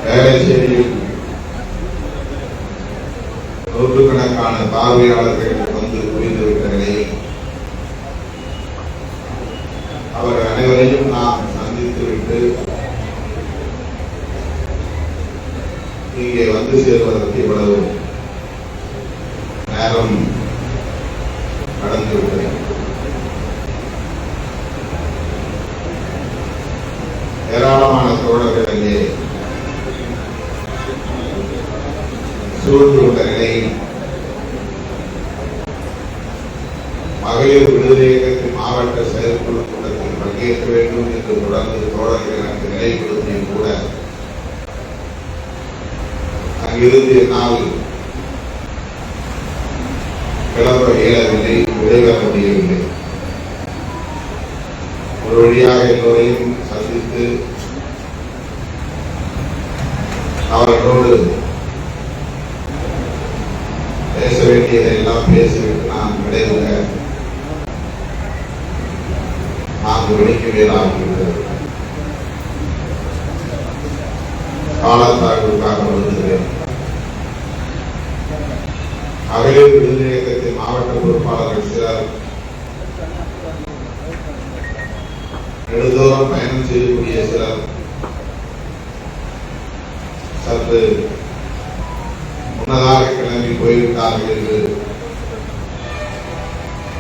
வேளச்சேரியில் நூற்றுக்கணக்கான பார்வையாளர்கள் வந்து குவிந்துவிட்ட நிலையில் அவர்கள் அனைவரையும் நாம் சந்தித்துவிட்டு இங்கே வந்து சேர்வதற்கு இவ்வளவு நேரம் கடந்துவிட்டது. ஏராளமான தோழர்கள் அங்கே சூழ்ந்து கொண்ட நிலையில் மகளிர் விடுதலை இயக்கத்தின் மாவட்ட செயற்குழு கூட்டத்தில் பங்கேற்க வேண்டும் என்று தொடர்ந்து தோழர்கள் எனக்கு நிலைப்படுத்தியும் கூட அங்கிருந்து என்னால் கிளம்ப இயலவில்லை, விடைபெற முடியவில்லை. ஒரு வழியாக எல்லோரையும் சந்தித்து அவர்களோடு பேச வேண்டியதை எல்லாம் பேசிவிட்டு நான் விடைபெற 4 மணிக்கு மேலாகிவிட்டது. காலத்தாழ்வுக்காக வருகிறேன். மகளிர் விடுதலை இயக்கத்தின் மாவட்ட பொறுப்பாளர்கள் சிலர் நெடுதூரம் பயணம் செய்யக்கூடிய சிலர் சற்று முன்னதாக கிளம்பி போய்விட்டார்கள் என்று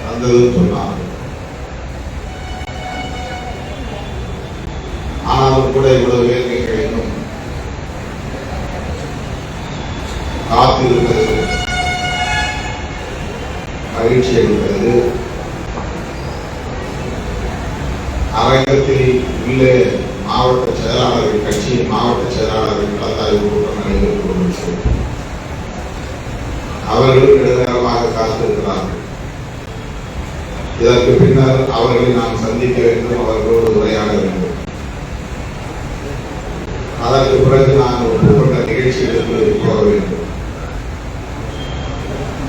வந்ததும் சொன்னார்கள். ஆனாலும் கூட இவ்வளவு பேர் நீங்கள் இன்னும் காத்திருப்பது மகிழ்ச்சி அளிக்கிறது. அரங்கத்தில் உள்ளே மாவட்ட செயலாளர்கள், கட்சியின் மாவட்ட செயலாளர்கள் கலந்தாய்வு கூட்டம் நடைபெற்றுக் கொண்டிருக்கிறது. அவர்களும் நெடுநேரமாக காத்திருக்கிறார்கள். இதற்கு பின்னர் அவர்களை நாம் சந்திக்க வேண்டும், அவர்களோடு உரையாட வேண்டும். அதற்கு பிறகு நான் ஒப்புக்கொண்ட நிகழ்ச்சிகளுக்கு போக வேண்டும்.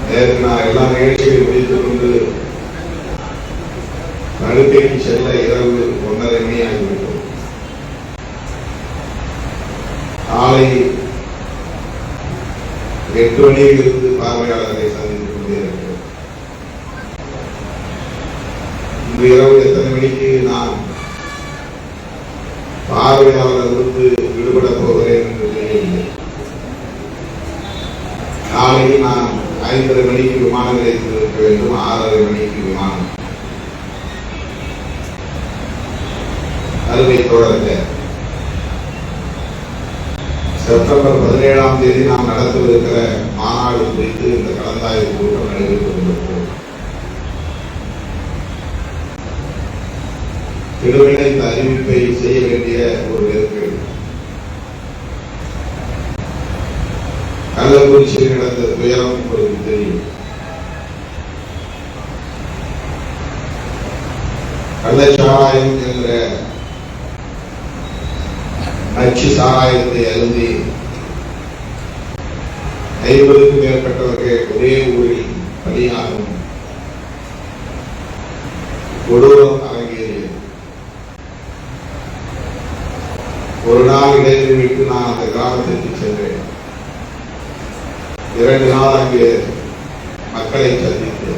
நேற்று நான் எல்லா நிகழ்ச்சிகளையும் முடித்துக் கொண்டு நடுக்கைக்கு செல்ல இரவு 1:30 மணி ஆகிவிட்டது. காலை 8 மணியில் இருந்து பார்வையாளர்களை சந்தித்துக் கொண்டே இருக்கிறேன். இன்று இரவு எத்தனை மணிக்கு நான் பார்வையாளர்களுக்கு விடுபட போகிறேன் என்று தெரியவில்லை. நாளைக்கு நான் 5:30 மணிக்கு விமான நிலையத்தில் இருக்க வேண்டும், 6:30 மணிக்கு விமானம். அருமை தோழர்களே, செப்டம்பர் 17ஆம் தேதி நாம் நடத்தவிருக்கிற மாநாடு குறித்து இந்த கலந்தாய்வு கூட்டம் நடைபெற்றுக் கொண்டிருக்கிறது. திடீரென இந்த அறிவிப்பை செய்ய வேண்டிய ஒரு நெருக்கடி. கள்ளக்குறிச்சியில் நடந்த துயரம் உங்களுக்கு தெரியும். கள்ளச்சாராயம் என்ற நச்சு சாராயத்தை அருந்தி 50க்கும் மேற்பட்டவர்கள் ஒரே ஊரில் பலியாகும் கொடூரம் அரங்கேறியது. ஒரு நாள் இடைவெளி விட்டு நான் அந்த கிராமத்திற்கு சென்றேன். 2 நாள் அங்கே மக்களை சந்தித்து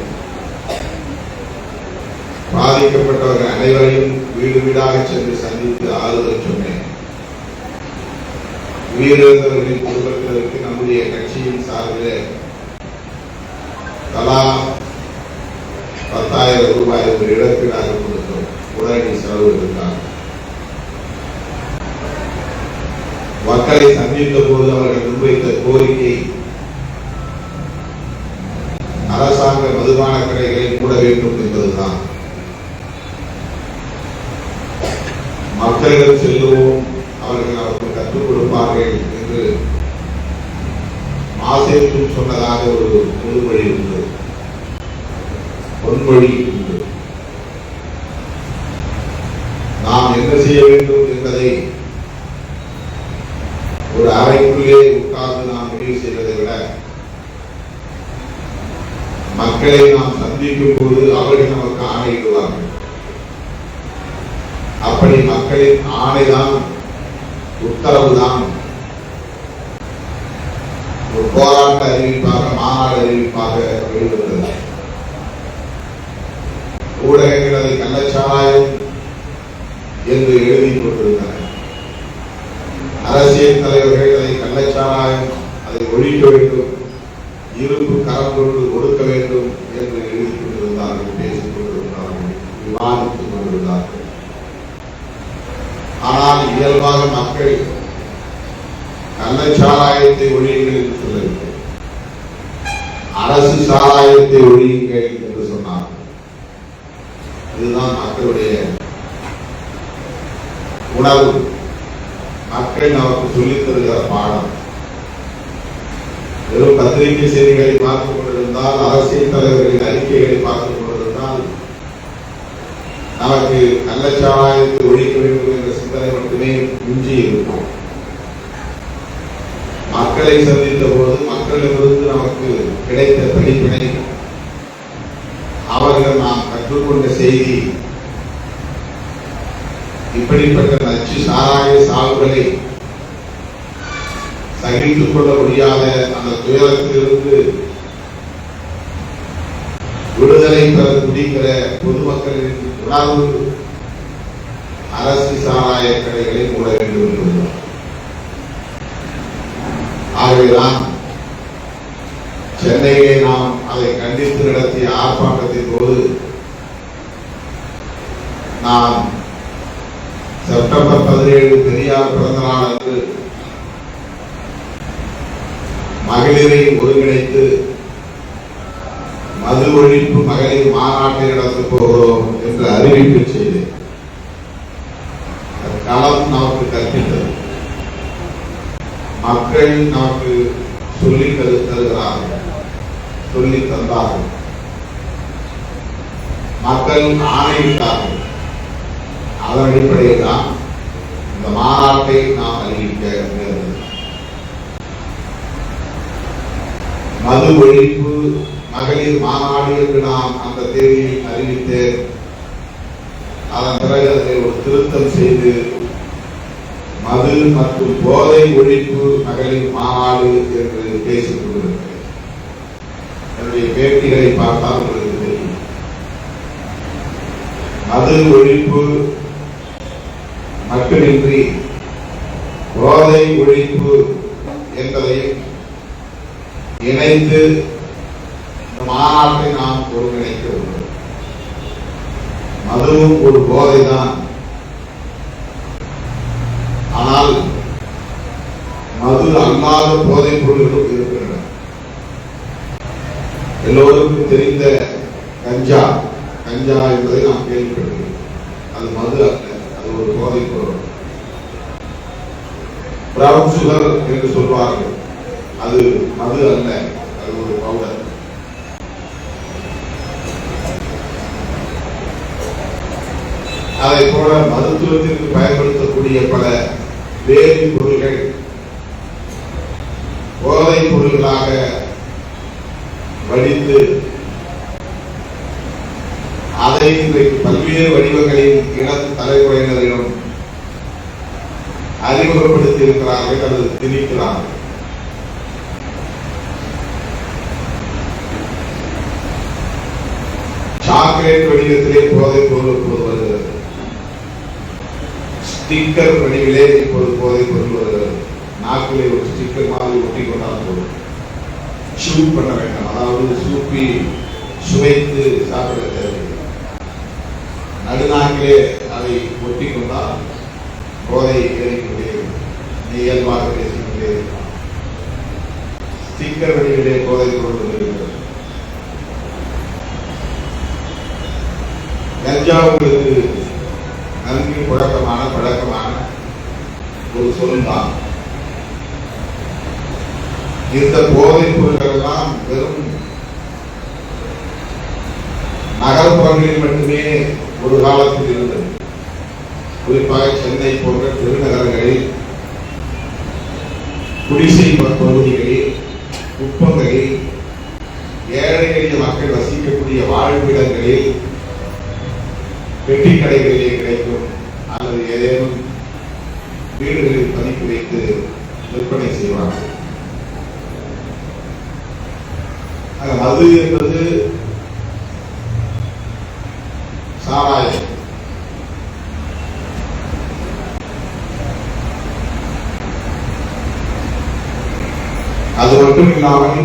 பாதிக்கப்பட்டவர்கள் அனைவரையும் வீடு வீடாக சென்று சந்தித்து ஆறுதல் சொன்னேன். உயிரிழந்தவர்களின் குடும்பத்தினருக்கு நம்முடைய கட்சியின் சார்பில் தலா 10,000 ரூபாய் ஒரு இழப்பீடாக கொடுத்தோம். உடனடி செலவு இருக்காங்க. மக்களை சந்தித்த போது அவர்கள் முன்வைத்த கோரிக்கை அரசாங்க மதுபான கடைகளை மூட வேண்டும் என்பதுதான். மக்களிடம் செல்லுவோம், அவர்கள் நமக்கு கற்றுக் கொடுப்பார்கள் என்று மாசேற்றும் சொன்னதாக ஒரு முழுமொழி உண்டு, பொன்மொழி உண்டு. நாம் என்ன செய்ய வேண்டும் என்பதை ஒரு அறைக்குள்ளே உட்கார்ந்து நாம் முடிவு செய்வதை விட மக்களை நாம் சந்திக்கும் போது அவர்கள் நமக்கு ஆணையிடுவார்கள். அப்படி மக்களின் ஆணைதான், உத்தரவுதான் ஆர்ப்பாட்ட அறிவிப்பாக, மாநாடு அறிவிப்பாக வெளிவந்தது. ஊடகங்கள் அதை கள்ளச்சாராயம் என்று எழுதி கொண்டிருந்தன. அரசியல் தலைவர்கள் அதை கள்ளச்சாராயம், அதை ஒழிக்க வேண்டும், இருப்பு கரம் கொண்டு கொடுக்க வேண்டும் என்று எழுதி கொண்டிருந்தார்கள், பேசிக் கொண்டிருந்தார்கள், விவாதித்துக் கொண்டிருந்தார்கள். ஆனால் இயல்பாக மக்கள் கள்ளச்சாராயத்தை ஒழியுங்கள் என்று சொல்லவில்லை, அரசு சாராயத்தை ஒழியுங்கள் என்று சொன்னார்கள். இதுதான் மக்களுடைய உணர்வு. மக்கள் நமக்கு சொல்லித் தருகிற பாடம். வெறும் பத்திரிகை செய்திகளை பார்த்துக் கொண்டிருந்தால், அரசியல் தலைவர்களின் அறிக்கைகளை பார்த்துக் கொண்டிருந்தால் நமக்கு கள்ளச்சாராயத்தை ஒழிக்க வேண்டும் என்ற சிந்தனை மட்டுமே மிஞ்சி இருக்கும். மக்களை சந்தித்த போது மக்களிடமிருந்து நமக்கு கிடைத்த படிப்பினை, அவர்கள் நாம் கற்றுக்கொண்ட செய்தி, இப்படிப்பட்ட நச்சு சாராய சாவுகளை சகித்துக் கொள்ள முடியாத அந்த துயரத்திலிருந்து விடுதலை பெற துடிக்கிற பொதுமக்களின் உணர்வு அரசு சாராய கடைகளை மூட வேண்டும் என்பதுதான். ஆகவேதான் சென்னையிலே நாம் அதை கண்டித்து நடத்திய ஆர்ப்பாட்டத்தின் போது நாம் செப்டம்பர் 17 பெரியார் பிறந்த நாள் அன்று மகளிரை ஒருங்கிணைத்து மது ஒழிப்பு மகளிர் மாநாட்டை நடத்த போகிறோம் என்று அறிவிப்பு செய்து களம் நமக்கு கற்பித்தது. மக்கள் நமக்கு சொல்லி தருகிறார்கள், சொல்லி தந்தார்கள், மக்கள் ஆணையிட்டார்கள். அதன் அடிப்படையில் தான் இந்த மாநாட்டை நாம் அறிவிக்க நேர்ந்தது. மது ஒழிப்பு மகளிர் மாநாடு என்று நாம் அந்த தேதியில் அறிவித்து, அதன் பிறகு அதை ஒரு திருத்தம் செய்து மது மற்றும் போதை ஒழிப்பு மகளிர் மாநாடு என்று பேசிக் கொண்டிருக்கிறேன். என்னுடைய பேட்டிகளை பார்த்தால் உங்களுக்கு தெரியும். மது ஒழிப்பு மட்டுமின்றி போதை ஒழிப்பு என்பதையும் இணைத்து இந்த மாநாட்டை நாம் ஒருங்கிணைக்க வேண்டும். மதுவும் ஒரு போதைதான். ஆனால் மது அல்லாத போதைப் பொருள்களும் இருக்கின்றன. எல்லோருக்கும் தெரிந்த கஞ்சா என்பதை நாம் கேள்விப்பட்டிருக்கிறோம். அது மது அல்ல, அது ஒரு போதைப் பொருள். பிரவுன் சுகர் என்று சொல்வார்கள், அது மது அல்ல, அது ஒரு பவுடர். அதை போல மருத்துவத்திற்கு பயன்படுத்தக்கூடிய பல வேதி பொருள்கள் போதைப் பொருள்களாக வடித்து அதை இன்றைக்கு பல்வேறு வடிவங்களில் இளம் தலைமுறையினரிடம் அறிமுகப்படுத்தி இருக்கிறார்கள் அல்லது திணிக்கிறார்கள். சாக்லேட் வடிவத்திலே போதைப் பொருள் இப்போது வருகிறது. ஸ்டிக்கர் வடிவிலே இப்போது போதைப் பொருள் வருகிறது. நாக்கிலே ஒரு ஸ்டிக்கர் மாதிரி ஒட்டி கொண்டால் போதும், சூப் பண்ண வேண்டாம். அதாவது சூப்பி சுவைத்து சாப்பிட தேவையில்லை. நடுநாக்கிலே அதை ஒட்டி கொண்டால் போதை ஏறிக்கொண்டே இயல்பாக பேசிக்கொண்டே இருக்கலாம். ஸ்டிக்கர் வடிவிலே போதைப் பொருள் வருகிறது. கஞ்சா உங்களுக்கு நன்கு பழக்கமான ஒரு சொல் தான். இந்த போதைப் பொருட்கள் எல்லாம் வெறும் நகர்ப்புறங்களில் மட்டுமே ஒரு காலத்தில் இருந்தது. குறிப்பாக சென்னை போன்ற பெருநகரங்களில், குடிசை பகுதிகளில், குப்பங்களில், ஏழை எளிய மக்கள் வசிக்கக்கூடிய வாழ்விடங்களில், பெட்டி கடைகளிலே கிடைக்கும் அல்லது ஏதேனும் வீடுகளில் பதுக்கி வைத்து விற்பனை செய்வார்கள். மது என்பது சாராயம். அது மட்டும் இல்லாமல்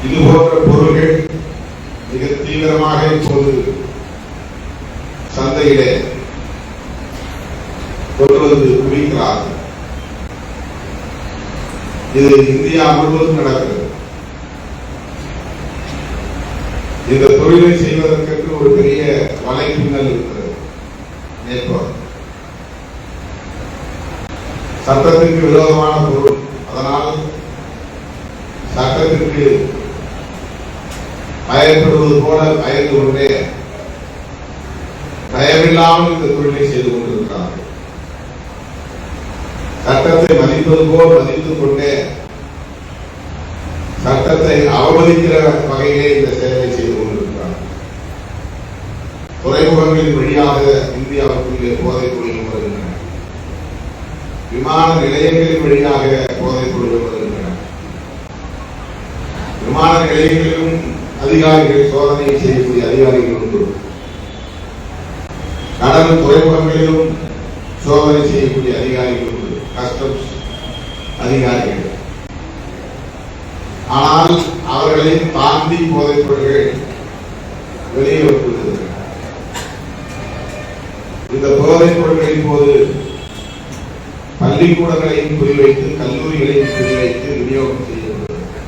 இது போன்ற பொருள்கள் மிக தீவிரமாக இப்போது சந்தையிலே கொண்டு வந்து குவிக்கிறார்கள். இது இந்தியா முழுவதும் நடக்கிறது. இந்த தொழிலை செய்வதற்கு ஒரு பெரிய வலைப்பின்னல் இருக்கிறது. நெட்வொர்க் சட்டத்திற்கு விரோதமான பொருள். அதனால் சட்டத்திற்கு பயப்படுவது போல பயந்து கொண்டே பயமில்லாமல் இந்த தொழிலை செய்து கொண்டிருக்கிறார்கள். சட்டத்தை மதிப்பது போல் மதித்துக் கொண்டே சட்டத்தை அவமதிக்கிற வகையிலே இந்த செயலை செய்து கொண்டிருக்கிறார்கள். துறைமுகங்களின் வழியாக இந்தியாவுக்குள்ளே போதைப் பொருள்கள் வருகின்றன. விமான நிலையங்களின் வழியாக போதைப் பொருள்கள் வருகின்றன. விமான நிலையங்களிலும் அதிகாரிகள் சோதனை செய்யக்கூடிய அதிகாரிகள் உண்டு. கடல் துறைமுகங்களிலும் சோதனை செய்யக்கூடிய அதிகாரிகள் உண்டு, கஸ்டம்ஸ் அதிகாரிகள். ஆனால் அவர்களையும் தாண்டி போதைப் பொருள்கள் வெளியே வருகின்றன. இந்த போதைப் பொருட்கள் இப்போது பள்ளிக்கூடங்களையும் குறிவைத்து கல்லூரிகளையும் குறிவைத்து விநியோகம் செய்யப்படுகிறது.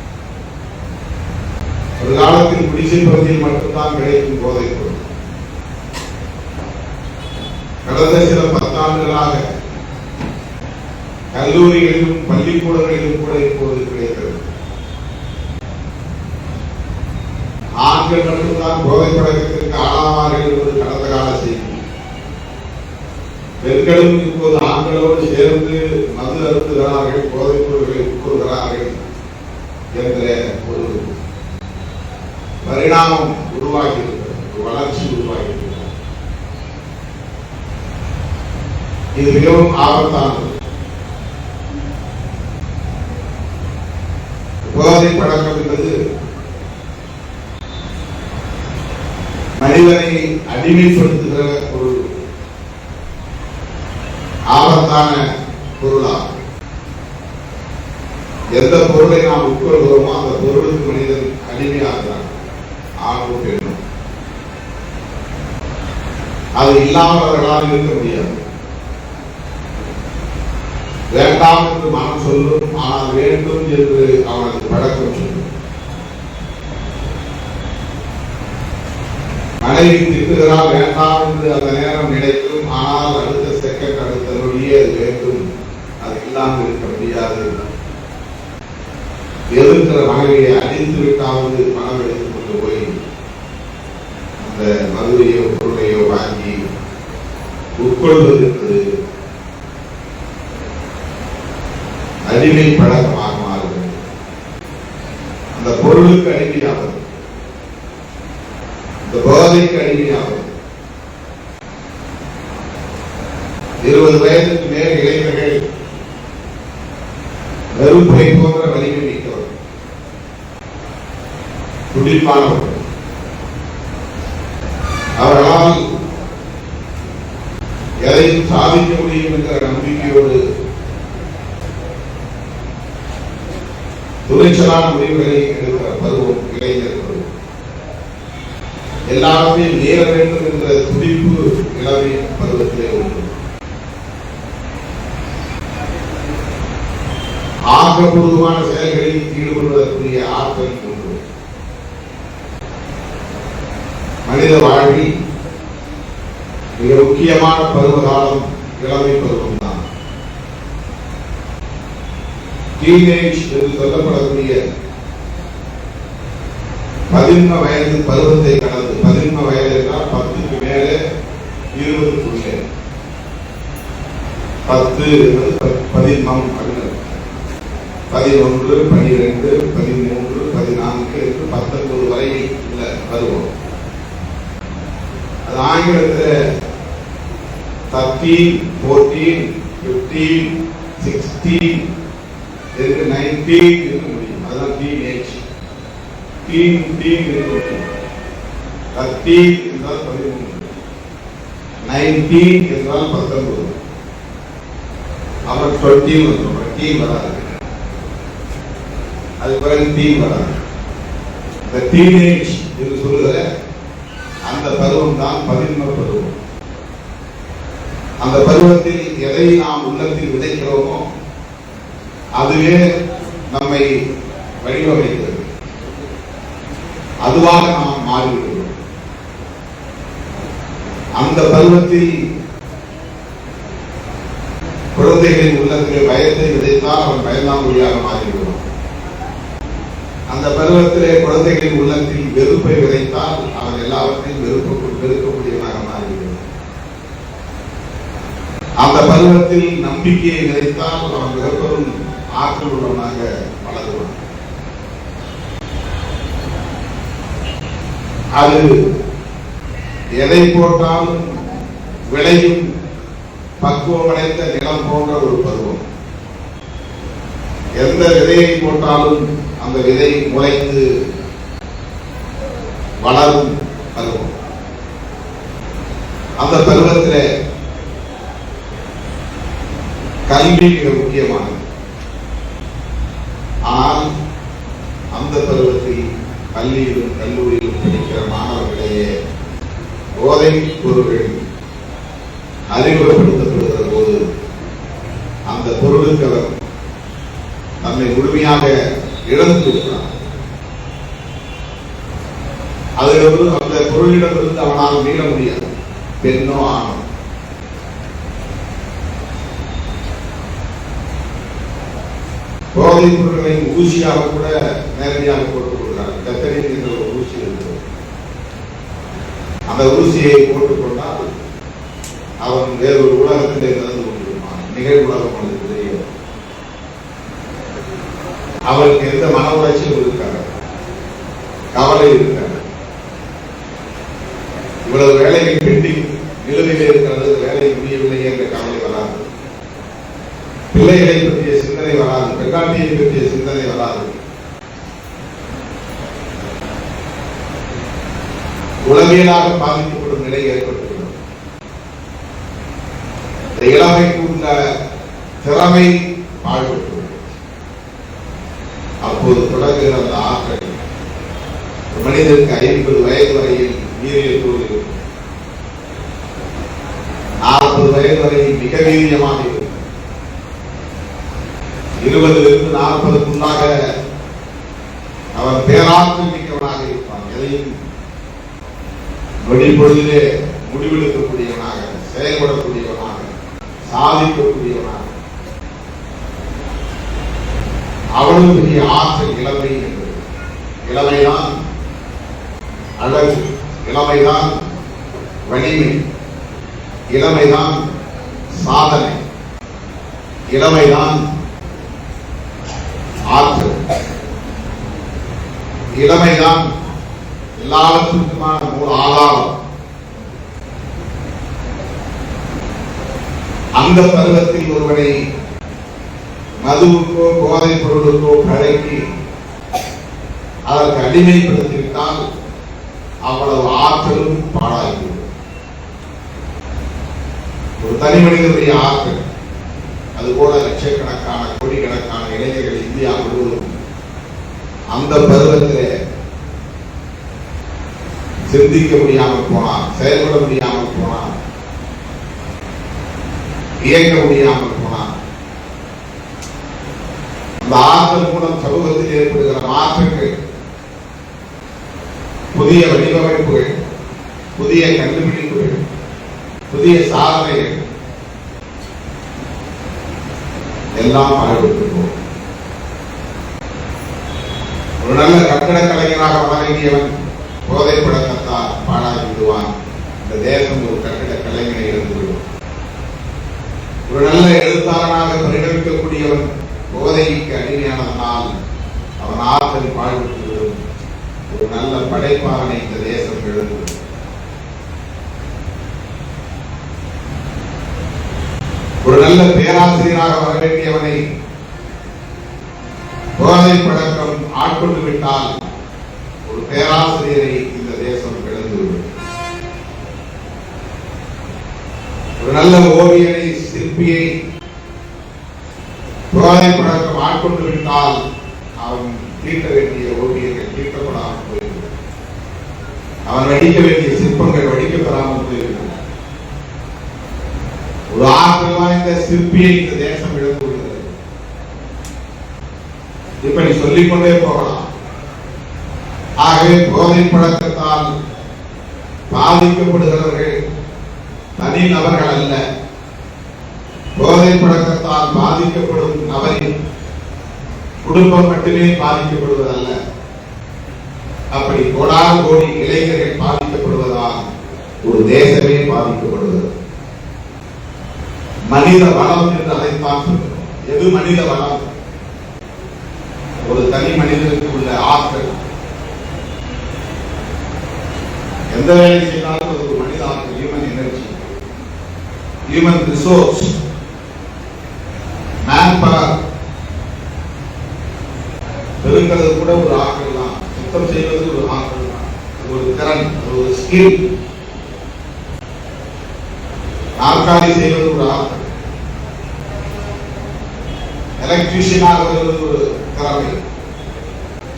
ஒரு காலத்தில் குடிசை பகுதியில் மட்டும்தான் கிடைக்கும் போதைப் பொருள். கடந்த சில 10 ஆண்டுகளாக கல்லூரிகளிலும் பள்ளிக்கூடங்களிலும் கூட இப்போது கிடைக்கிறது. ஆண்கள் மட்டும்தான் போதை பழக்கத்திற்கு ஆளாவார்கள் என்பது கடந்த கால செய்தி. பெண்களும் இப்போது ஆண்களோடு சேர்ந்து மது அருந்துகிறார்கள், போதைப் பொருட்களை உட்கொள்கிறார்கள் என்ற ஒரு பரிணாமம் உருவாகி இருக்கிறது, ஒரு வளர்ச்சி உருவாகி இருக்கிறது. இது மிகவும் ஆபத்தானது. போதை பழக்கம் என்பது மனிதனை அடிமைப்படுத்துகிற ஒரு ஆபத்தான பொருளாகும். எந்த பொருளை நாம் உட்கொள்கிறோமோ அந்த பொருளுக்கு மனிதன் அடிமையாகிறான், ஆணும் பெண்ணும். அது இல்லாமல் அவர்களால் இருக்க முடியாது. வேண்டாம் என்று மனம் சொல்லும், ஆனால் வேண்டும் என்று அவனது பழக்கம் சொல்லும். மனைவி திட்டுகிறால் வேண்டாம் என்று அந்த நேரம் நினைக்கும், ஆனால் அடுத்த செகண்ட் அடுத்த நொடியே அது வேண்டும். அது இல்லாமல் இருக்க முடியாது. எதிர்க்கிற மனைவியை அடித்து விட்டாவது பணம் எடுத்துக் கொண்டு போய் அந்த மதுரையோ பொருளையோ வாங்கி உட்கொள்வது என்பது அடிமை பழக்கமாக மாறுகிறது. அந்த பொருளுக்கு அடிமையாவது, இந்த போதைக்கு அடிமையாவது. 20 வயதுக்கு மேல் இளைஞர்கள் நெருப்பை போன்ற வலிமை மிக்கவர், துடிப்பானவர்கள். அவர்களால் எதையும் சாதிக்க முடியும் என்ற நம்பிக்கையோடு துணிச்சலான முடிவுகளை எடுக்கிற பருவம் இளைஞர் பருவம். எல்லாத்தையும் நேர வேண்டும் என்ற துடிப்பு இளமை பருவத்திலே உண்டு. ஆக்கப்பூர்வமான செயல்களில் ஈடுபடுவதற்குரிய ஆற்றல் உண்டு. மனித வாழ்வில் மிக முக்கியமான பருவகாலம் இளமை பருவம் தான். டீனேஜ் என்று சொல்லப்படக்கூடிய 11 வயது பருவத்தை கடந்து, 11 வயது என்றால் 10க்கு மேலே 20க்குள்ளே, 10 என்பது 11 அப்படின்னு 11, 12, 13, 14 என்று 19 வரை உள்ள பருவம். அது ஆங்கிலத்தில் 13, 14, 15, 16 19 இருக்க முடியும். அதுதான் டீனேஜ். டீன் என்றால் 13, 19 என்றால் 19, அப்புறம் 20 வந்துடும். டீன் வராது, அது பிறகு டீன் வராது. இந்த டீனேஜ் என்று சொல்லுகிற அந்த பருவம் தான் 11 பருவம். அந்த பருவத்தில் எதை நாம் உள்ளத்தில் விதைக்கிறோமோ அதுவே நம்மை வடிவமைக்கிறது, அதுவாக நாம் மாறிவிடுகிறோம். அந்த பருவத்தில் குழந்தைகளின் உள்ளத்திலே பயத்தை விதைத்தால் அவன் பயந்தாங்குழியாக மாறிவிடுவான். அந்த பருவத்திலே குழந்தைகளின் உள்ளத்தில் வெறுப்பை விதைத்தால் அவன் எல்லாவற்றையும் வெறுக்கக்கூடியவனாக மாறிவிடுவான். அந்த பருவத்தில் நம்பிக்கையை விதைத்தால் அவன் மிகப்பெரும் ஆற்றல் உள்ளவனாக வளருவான். அது எதை போட்டாலும் விளையும் பக்குவமடைந்த நிலம் போன்ற ஒரு பருவம். எந்த விதையை போட்டாலும் அந்த விதை முளைத்து வளரும் பருவம். அந்த பருவத்திலே கல்வி மிக முக்கியமானது. ஆனால் அந்த பருவத்தில் பள்ளியிலும் கல்லூரியிலும் படிக்கிற மாணவர்களிடையே போதைப் பொருள்கள் அறிமுகப்படுத்தப்படுகிற போது அந்த பொருளுக்கு அவர் நம்மை முழுமையாக இழந்து விடுகிறார். அதிலிருந்து அந்த பொருளிடமிருந்து அவனால் மீள முடியாது, பெண்ணோ ஆணோ. போதைப் பொருட்களை ஊசியாக கூட நேரடியாக போட்டுக் கொள்கிறார். கத்தரின் என்ற ஒரு ஊசி இருக்கிறது. அந்த ஊசியை போட்டுக் கொண்டால் அவன் வேறொரு உலகத்திலே நடந்து கொண்டிருப்பான். நிகழ் உலகம் அவனுக்கு தெரியும். அவனுக்கு எந்த மன உளைச்சலும் இருக்காது, கவலை இருக்காது. இவ்வளவு வேலைகள் பெண்டிங் நிலுவையில் இருக்கிறது, வேலை முடியவில்லை என்ற கவலை வராது. பிள்ளைகளை பற்றிய சிந்தனை வராது, பெண்ணாட்டியை பற்றிய சிந்தனை வராது. உளவியலாக பாதிக்கப்படும் நிலை ஏற்பட்டுள்ளது. இந்த இளமைக்கு உள்ள திறமை பாழ்பட்டுள்ளது. அப்போது தொடங்குகிற அந்த ஆற்றல் மனிதனுக்கு 50 வயது வரையில் வீரியத்தோடு இருக்கும், 40 வயது வரை மிக வீரியமாக இருக்கும், 20லிருந்து 40க்குள்ளாக அவர் பேராற்றல் மிக்கவனாக இருப்பான். எதையும் நொடி பொழுதிலே முடிவெடுக்கக்கூடியவனாக, செயல்படக்கூடியவனாக, சாதிக்கக்கூடியவனாக, அவ்வளவு பெரிய ஆற்றல் இளமை என்பது. இளமைதான் அழகு, இளமைதான் வலிமை, இளமைதான் சாதனை, இளமைதான் ஆற்றல், இளமைதான் எல்லாவற்றுக்குமான மூல ஆதாரம். அந்த பருவத்தில் ஒருவனை மதுவுக்கோ போதைப் பொருளுக்கோ பழக்கி அதற்கு அடிமைப்படுத்திவிட்டால் அவ்வளவு ஆற்றலும் பாழாகிவிடும். ஒரு தனி மனிதனுடைய ஆற்றல், அதுபோல லட்சக்கணக்கான கோடிக்கணக்கான இளைஞர்கள் இந்தியா முழுவதும் அந்த பருவத்திலே சிந்திக்க முடியாமல் போனார், செயல்பட முடியாமல் போனார், இயங்க முடியாமல் போனார். அந்த ஆற்றல் மூலம் சமூகத்தில் ஏற்படுகிற மாற்றங்கள், புதிய வடிவமைப்புகள், புதிய கண்டுபிடிப்புகள், புதிய சாதனைகள் எல்லாம் பாடுபட்டு போகும். ஒரு நல்ல கட்டடக் கலைஞராக வர வேண்டியவன் போதை பழக்கத்தால் பாழாகி விடுவான். இந்த தேசம் ஒரு கட்டட கலைஞனை இழந்துவிடும். ஒரு நல்ல எழுத்தாளனாக பரிணமிக்கக்கூடியவன் போதைக்கு அடிமையானதனால் அவன் ஆற்றல் பாழ்பட்டுவிடும். ஒரு நல்ல படைப்பாளனை இந்த தேசம் இழந்துவிடும். ஒரு நல்ல பேராசிரியராக வர வேண்டியவனை போதை பழக்கம் ஆட்கொண்டு விட்டால் நல்ல ஓவியனை சிற்பியை போதை பழக்கம் ஆட்கொண்டு விட்டால் அவன் தீட்ட வேண்டிய ஓவியங்கள் தீட்டப்படாமல் போய்விடும். அவன் வடிக்க வேண்டிய சிற்பங்கள் வடிக்கப்படாமல் போய்விடும். ஒரு ஆற்றல் வாய்ந்த சிற்பியை இந்த தேசம் இழந்து விடுகிறது. இப்படி சொல்லிக்கொண்டே போகலாம். ஆகவே போதை பழக்கத்தால் பாதிக்கப்படுகிறவர்கள் தனி நபர்கள் அல்ல. போதை பழக்கத்தால் பாதிக்கப்படும் நபரின் குடும்பம் மட்டுமே பாதிக்கப்படுவதல்ல. அப்படி கோடான கோடி இளைஞர்கள் பாதிக்கப்படுவதால் ஒரு தேசமே பாதிக்கப்படுகிறது. மனித வளம் என்று அதைத்தான் சொல்கிறோம். எது மனித வளம்? ஒரு தனி மனிதனுக்கு உள்ள ஆற்றல். எந்த வேலை செய்தாலும் ஒரு மனித ஆற்றல், human energy, human resource, man power. பெருக்கிறது கூட ஒரு ஆற்றல் தான். சுத்தம் செய்வது ஒரு ஆற்றல் தான். ஒரு திறன், ஒரு ஸ்கில். நாற்காலி செய்வது ஒரு ஆற்றல். எலக்ட்ரிஷியனாக வருவது ஒரு திறமை.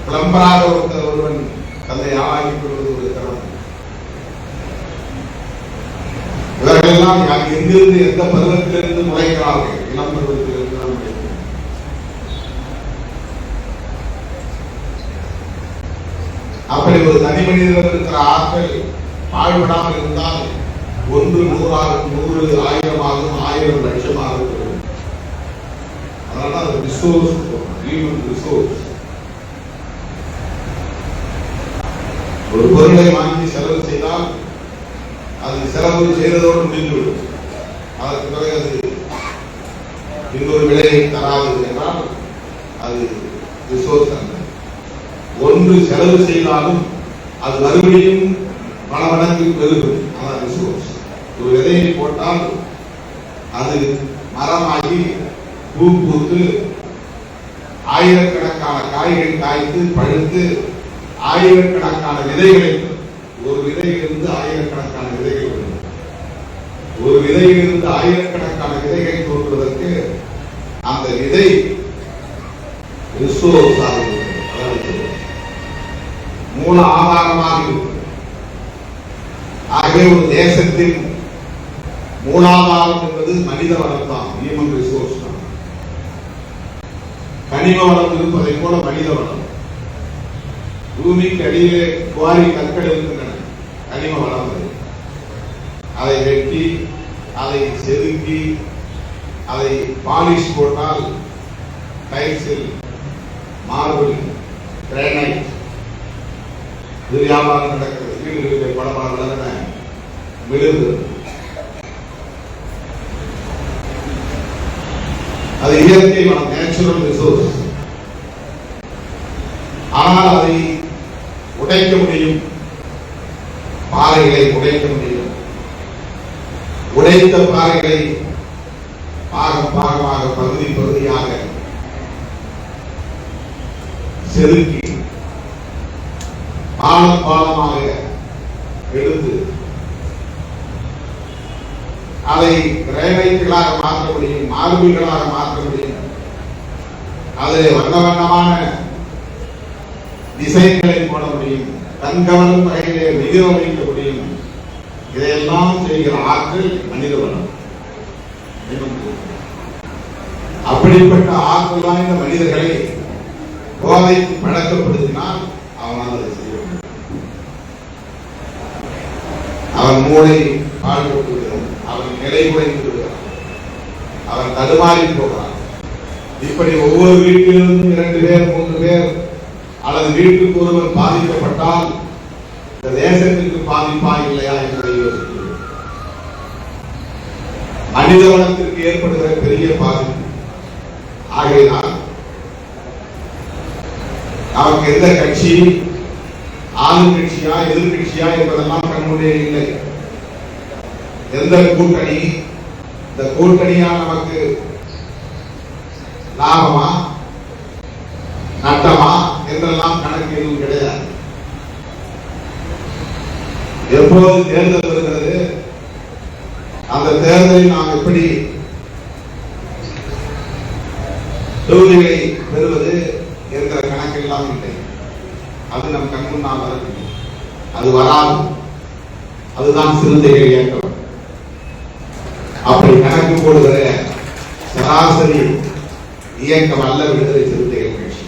பிளம்பராக ஒருவன் தன்னை ஆளாக்கிக் கொள்வது ஒரு திறமை. இவர்களெல்லாம் எங்கிருந்து எந்த பருவத்திலிருந்து முளைக்கிறார்கள்? இளம் பருவத்திலிருந்து அப்படி ஒரு தனி மனிதர் இருக்கிற ஆற்றல் பாழ்படாமல் இருந்தால் 1 100 ஆகும், 100 1000 ஆகும், 1000 லட்சமாக இருக்கிறது. அதனால அது ரிசோர்ஸ், ஹியூமன் ரிசோர்ஸ். ஒரு பொருளை வாங்கி செலவு செய்தால் அது செலவு செய்ததோடு முடிந்துவிடும். அதற்கு பிறகு அது இன்னொரு விலையை தராது என்றால் அது ரிசோர்ஸ் அல்ல. ஒன்று செலவு செய்தாலும் அது மறுபடியும் பல மடங்கு பெருகும். அதான் ரிசோர்ஸ். ஒரு விதையை போட்டால் அது மரமாகி பூ பூத்து ஆயிரக்கணக்கான காய்கள் காய்த்து பழுத்து ஆயிரக்கணக்கான விதைகளை, ஒரு விதையிலிருந்து ஆயிரக்கணக்கான விதைகள் வரும். ஒரு விதையிலிருந்து ஆயிரக்கணக்கான விதைகள் தோன்றுவதற்கு அந்த விதை ரிசோர்ஸ் ஆகும், மூல ஆதாரமாக இருக்கும். ஆகவே ஒரு தேசத்தின் மூலாதாரம் என்பது மனித வளம் தான், ஹியூமன் ரிசோர்ஸ் தான். கனிம வளம் இருப்பதை போல மனித வளம். பூமிக்கு அடியிலே குவாரி கற்கள் இருக்கின்றன, கனிம வளம். அதை வெட்டி அதை செதுக்கி அதை பாலிஷ் போட்டால் டைல்ஸில், மார்பிள், கிரானைட் இது வியாபாரம் நடக்கிறது. வீடுகளிலே பல விழுது. அது இயற்கை வளம், நேச்சுரல் ரிசோர்ஸ். ஆனால் அதை உடைக்க முடியும், பாறைகளை உடைக்க முடியும். உடைத்த பாறைகளை பாகம் பாகமாக, பகுதி பகுதியாக செதுக்கி பாலம் பாலமாக எடுத்து அதை கிரானைட்டுகளாக மாற்ற முடியும், மார்பிள்களாக மாற்ற முடியும். அதில் வண்ண வண்ணமான டிசைன்களை போட முடியும், கண்கவரும் வகையிலே வடிவமைக்க முடியும். இதையெல்லாம் செய்கிற ஆற்றல் மனித வளம். அப்படிப்பட்ட ஆற்றல் வாய்ந்த மனிதர்களை போதைக்கு பழக்கப்படுத்தினால் அவனால் அதை செய்ய முடியும். அவன் மூளை பாடுபட்டு விடுகிறான், அவன் நிலை குறைந்து விடுகிறான், அவன் தடுமாறி போகிறான். இப்படி ஒவ்வொரு வீட்டிலிருந்தும் 2 பேர் 3 பேர் அல்லது வீட்டுக்கு ஒருவர் பாதிக்கப்பட்டால் இந்த தேசத்திற்கு பாதிப்பா இல்லையா என்பதை யோசிக்கிறேன். மனித வளத்திற்கு ஏற்படுகிற பெரிய பாதிப்பு. ஆகையினால் நமக்கு எந்த கட்சி, ஆளுங்கட்சியா எதிர்கட்சியா என்பதெல்லாம் கண்முன்னே இல்லை. எந்த கூட்டணி, இந்த கூட்டணியால் நமக்கு லாபமா நட்டமா என்றெல்லாம் கணக்கு எதுவும் கிடையாது. எப்போது தேர்தல் வருகிறது, அந்த அந்த தேர்தலில் நாம் எப்படி தொகுதிகளை பெறுவது என்கிற கணக்கெல்லாம் இல்லை. அது நம் கண் முன்னால் வரவில்லை, அது வராது. அதுதான் சிறுத்தைகள் இயக்கம். அப்படி கணக்கு போடுகிற சராசரி இயக்கம் அல்ல விடுதலை சிறுத்தைகள் கட்சி.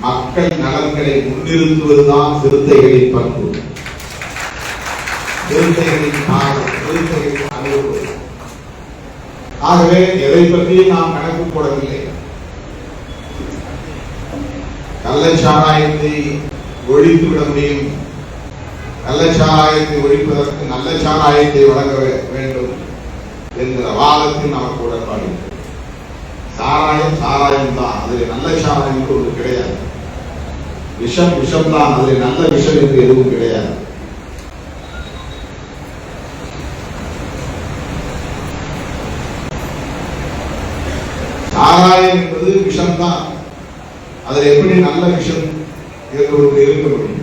மக்கள் நலன்களை முன்னிறுத்துவதுதான் சிறுத்தைகளின் பண்பு, சிறுத்தைகளின் அனுபவம். ஆகவே எதை பற்றியும் நாம் கணக்கு போடவில்லை. கள்ளச்சாராயத்தை ஒழித்துவிட முடியும், கள்ளச்சாராயத்தை ஒழிப்பதற்கு நல்ல சாராயத்தை வழங்க வேண்டும் என்கிற வாதத்தில் நமக்கு உடன்பாடு. சாராயம் சாராயம் தான், அதில் நல்ல சாராயம் என்று ஒன்று கிடையாது. விஷம் விஷம் தான், அதில் நல்ல விஷம் என்று எதுவும் கிடையாது. சாராயம் என்பது விஷம் தான், அதில் எப்படி நல்ல விஷம் என்று ஒன்று இருக்க முடியும்?